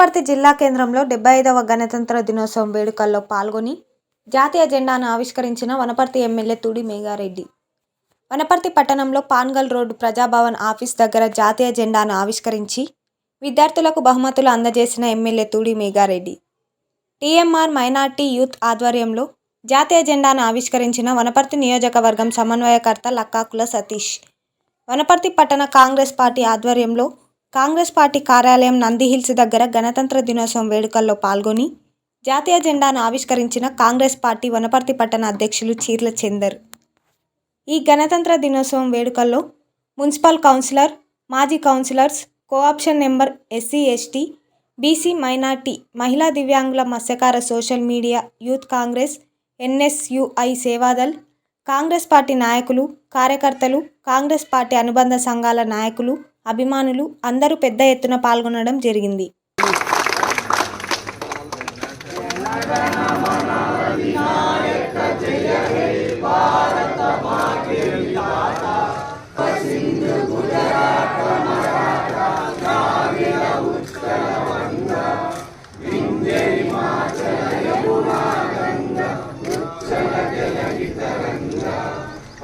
వనపర్తి జిల్లా కేంద్రంలో 75వ గణతంత్ర దినోత్సవం వేడుకల్లో పాల్గొని జాతీయ జెండాను ఆవిష్కరించిన వనపర్తి ఎమ్మెల్యే తుడి మేఘారెడ్డి. వనపర్తి పట్టణంలో పాన్గల్ రోడ్డు ప్రజాభవన్ ఆఫీస్ దగ్గర జాతీయ జెండాను ఆవిష్కరించి విద్యార్థులకు బహుమతులు అందజేసిన MLA Tudi Megha Reddy. TMR minority youth ఆధ్వర్యంలో జాతీయ జెండాను ఆవిష్కరించిన వనపర్తి నియోజకవర్గం సమన్వయకర్త లక్కాకుల సతీష్. వనపర్తి పట్టణ కాంగ్రెస్ పార్టీ ఆధ్వర్యంలో కాంగ్రెస్ పార్టీ కార్యాలయం నందిహిల్స్ దగ్గర గణతంత్ర దినోత్సవం వేడుకల్లో పాల్గొని జాతీయ జెండాను ఆవిష్కరించిన కాంగ్రెస్ పార్టీ వనపర్తి పట్టణ అధ్యక్షులు చీర్ల చందర్. ఈ గణతంత్ర దినోత్సవం వేడుకల్లో మున్సిపల్ కౌన్సిలర్, మాజీ councillors, cooption number, SC ST, BC minority, మహిళా దివ్యాంగుల మత్స్యకార social media, youth Congress, NSUI Sevadal, Congress party నాయకులు, కార్యకర్తలు, కాంగ్రెస్ పార్టీ అనుబంధ సంఘాల నాయకులు, అభిమానులు అందరూ పెద్ద ఎత్తున పాల్గొనడం జరిగింది.